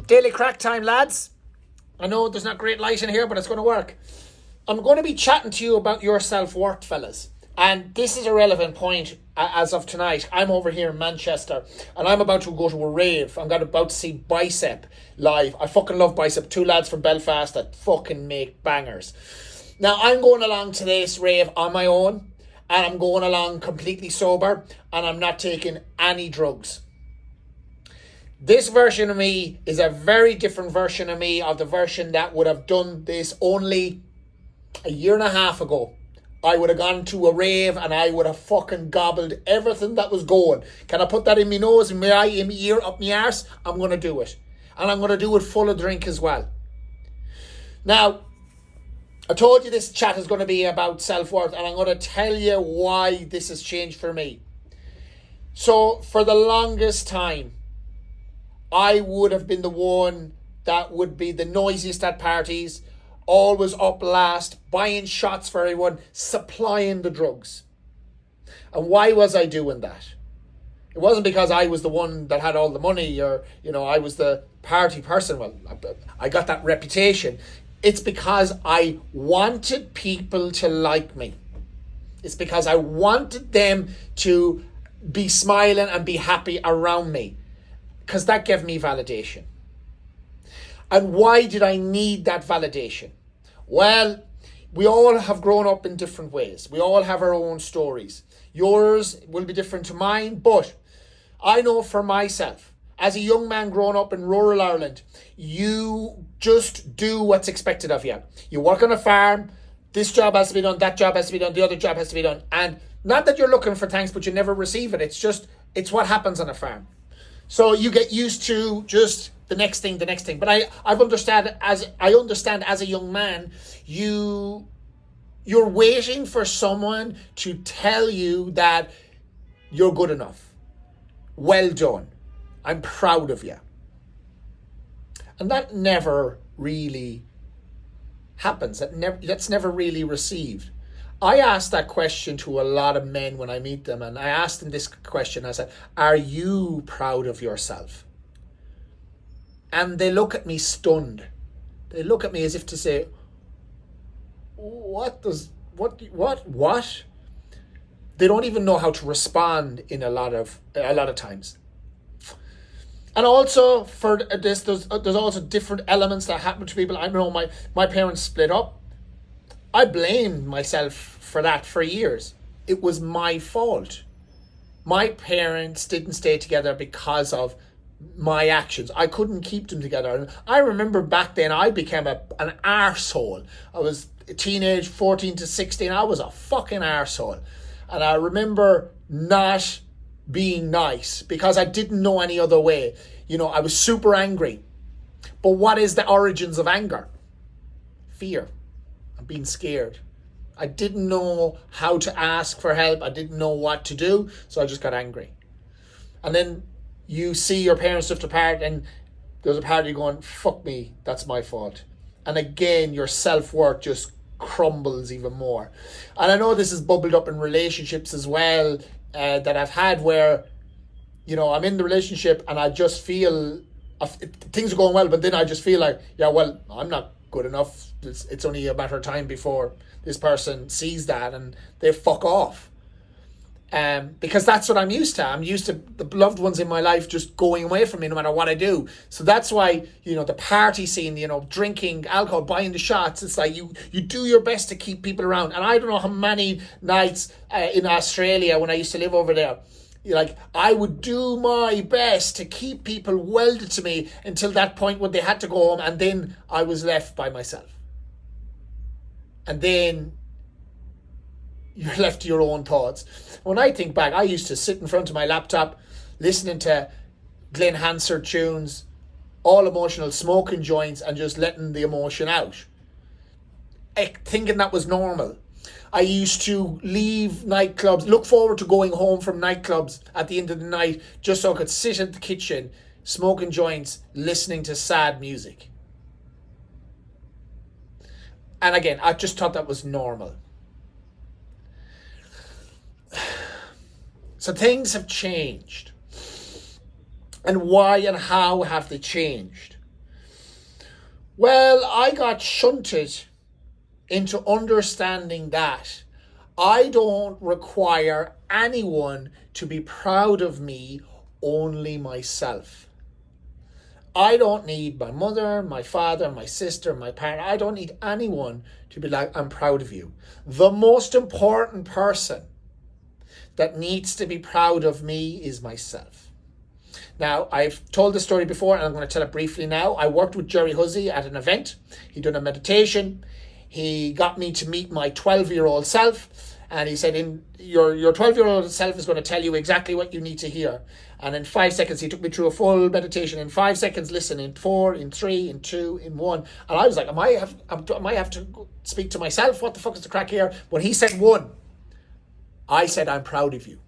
Daily crack time, lads. I know there's not great light in here, but it's going to work. I'm going to be chatting to you about your self-worth, fellas. And this is a relevant point as of tonight. I'm over here in Manchester and I'm about to go to a rave. I'm about to see Bicep live. I fucking love Bicep. Two lads from Belfast that fucking make bangers. Now, I'm going along to this rave on my own and I'm going along completely sober and I'm not taking any drugs. This version of me is a very different version of me, of the version that would have done this only a year and a half ago. I would have gone to a rave and I would have fucking gobbled everything that was going. Can I put that in my nose, in my eye, in my ear, up my arse? I'm going to do it. And I'm going to do it full of drink as well. Now, I told you this chat is going to be about self-worth and I'm going to tell you why this has changed for me. So, for the longest time, I would have been the one that would be the noisiest at parties, always up last, buying shots for everyone, supplying the drugs. And why was I doing that? It wasn't because I was the one that had all the money or, I was the party person. Well, I got that reputation. It's because I wanted people to like me. It's because I wanted them to be smiling and be happy around me. Because that gave me validation. And why did I need that validation? Well, we all have grown up in different ways. We all have our own stories. Yours will be different to mine, but I know for myself, as a young man growing up in rural Ireland, you just do what's expected of you. You work on a farm, this job has to be done, that job has to be done, the other job has to be done. And not that you're looking for thanks, but you never receive it. It's what happens on a farm. So you get used to just the next thing. But I understand as a young man, you're waiting for someone to tell you that you're good enough. Well done. I'm proud of you. And that never really happens. That's never really received. I ask that question to a lot of men when I meet them, and I asked them this question. I said, are you proud of yourself? And they look at me stunned. They look at me as if to say, what? They don't even know how to respond in a lot of times. And also for this, there's also different elements that happen to people. I know my parents split up. I blamed myself for that for years. It was my fault. My parents didn't stay together because of my actions. I couldn't keep them together. And I remember back then I became an arsehole. I was a teenage, 14 to 16. I was a fucking arsehole. And I remember not being nice because I didn't know any other way. I was super angry. But what is the origins of anger? Fear. I'm being scared. I didn't know how to ask for help. I didn't know what to do. So I just got angry. And then you see your parents drift apart and there's a part of you going, fuck me, that's my fault. And again, your self-worth just crumbles even more. And I know this is bubbled up in relationships as well that I've had where, I'm in the relationship and I just feel things are going well, but then I just feel like, I'm not good enough. It's only a matter of time before this person sees that and they fuck off. Because that's what I'm used to. I'm used to the loved ones in my life just going away from me no matter what I do. So that's why, the party scene, drinking, alcohol, buying the shots, it's like you do your best to keep people around. And I don't know how many nights in Australia when I used to live over there, I would do my best to keep people welded to me until that point when they had to go home, and then I was left by myself. And then you're left to your own thoughts. When I think back, I used to sit in front of my laptop, listening to Glenn Hansard tunes, all emotional, smoking joints, and just letting the emotion out. Thinking that was normal. I used to leave nightclubs, look forward to going home from nightclubs at the end of the night, just so I could sit in the kitchen, smoking joints, listening to sad music. And again, I just thought that was normal. So things have changed. And why and how have they changed? Well, I got shunted into understanding that I don't require anyone to be proud of me, only myself. I don't need my mother, my father, my sister, my parent. I don't need anyone to be like, I'm proud of you. The most important person that needs to be proud of me is myself. Now, I've told this story before, and I'm going to tell it briefly now. I worked with Jerry Hussey at an event. He'd done a meditation. He got me to meet my 12-year-old self, and he said, your 12-year-old self is going to tell you exactly what you need to hear. And in 5 seconds, he took me through a full meditation. In 5 seconds, listen, in 4, in 3, in 2, in 1. And I was like, am I have to speak to myself? What the fuck is the crack here? When he said 1, I said, I'm proud of you.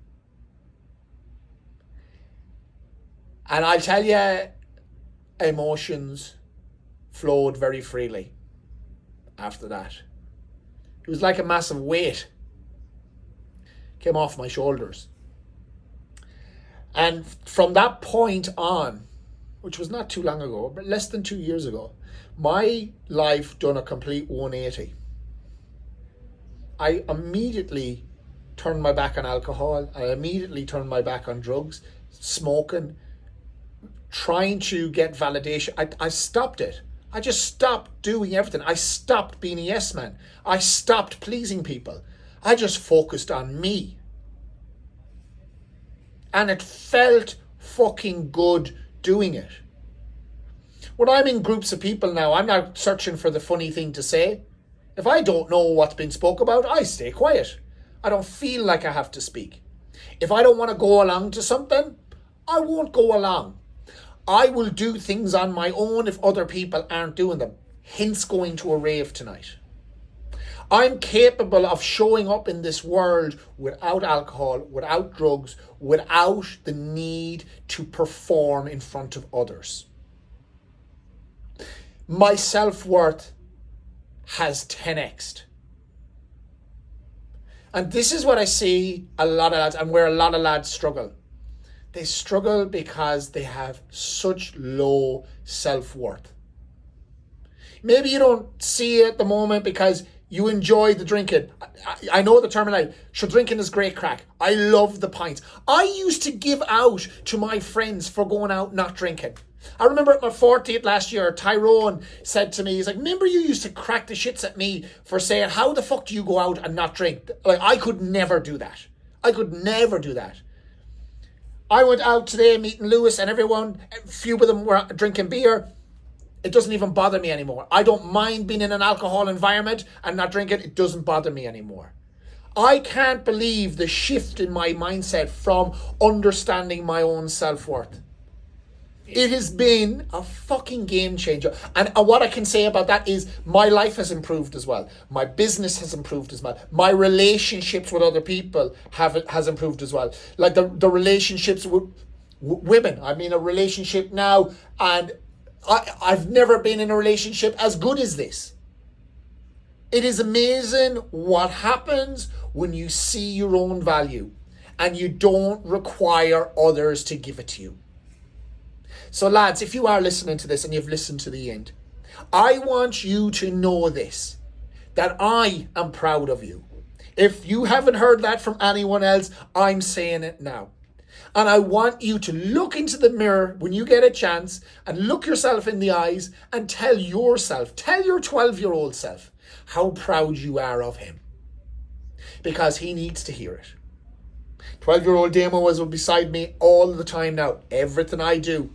And I'll tell you, emotions flowed very freely after that. It was like a massive weight came off my shoulders. And from that point on, which was not too long ago, but less than 2 years ago, my life done a complete 180. I immediately turned my back on alcohol. I immediately turned my back on drugs, smoking, trying to get validation. I stopped it. I just stopped doing everything. I stopped being a yes man. I stopped pleasing people. I just focused on me. And it felt fucking good doing it. When I'm in groups of people now, I'm not searching for the funny thing to say. If I don't know what's been spoke about, I stay quiet. I don't feel like I have to speak. If I don't want to go along to something, I won't go along. I will do things on my own if other people aren't doing them. Hence going to a rave tonight. I'm capable of showing up in this world without alcohol, without drugs, without the need to perform in front of others. My self-worth has 10x'd. And this is what I see a lot of lads, and where a lot of lads struggle. They struggle because they have such low self-worth. Maybe you don't see it at the moment because you enjoy the drinking. I know the terminology. Sure, drinking is great crack. I love the pints. I used to give out to my friends for going out not drinking. I remember at my 40th last year, Tyrone said to me, he's like, remember you used to crack the shits at me for saying, how the fuck do you go out and not drink? Like, I could never do that. I could never do that. I went out today meeting Lewis and everyone, a few of them were drinking beer. It doesn't even bother me anymore. I don't mind being in an alcohol environment and not drinking. It doesn't bother me anymore. I can't believe the shift in my mindset from understanding my own self-worth. It has been a fucking game changer. And what I can say about that is my life has improved as well. My business has improved as well. My relationships with other people has improved as well. Like the relationships with women. I'm in a relationship now, and I've never been in a relationship as good as this. It is amazing what happens when you see your own value and you don't require others to give it to you. So lads, if you are listening to this and you've listened to the end, I want you to know this, that I am proud of you. If you haven't heard that from anyone else, I'm saying it now. And I want you to look into the mirror when you get a chance and look yourself in the eyes and tell yourself, tell your 12-year-old self how proud you are of him. Because he needs to hear it. 12-year-old Damo was beside me all the time now. Everything I do,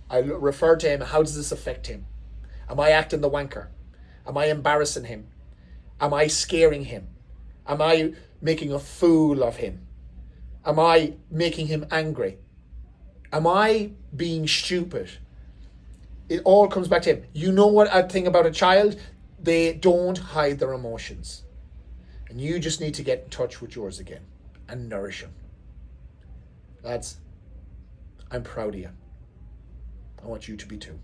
I refer to him. How does this affect him? Am I acting the wanker? Am I embarrassing him? Am I scaring him? Am I making a fool of him? Am I making him angry? Am I being stupid? It all comes back to him. You know what I think about a child? They don't hide their emotions. And you just need to get in touch with yours again and nourish them. Lads, I'm proud of you. I want you to be too.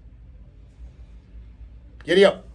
Giddy up.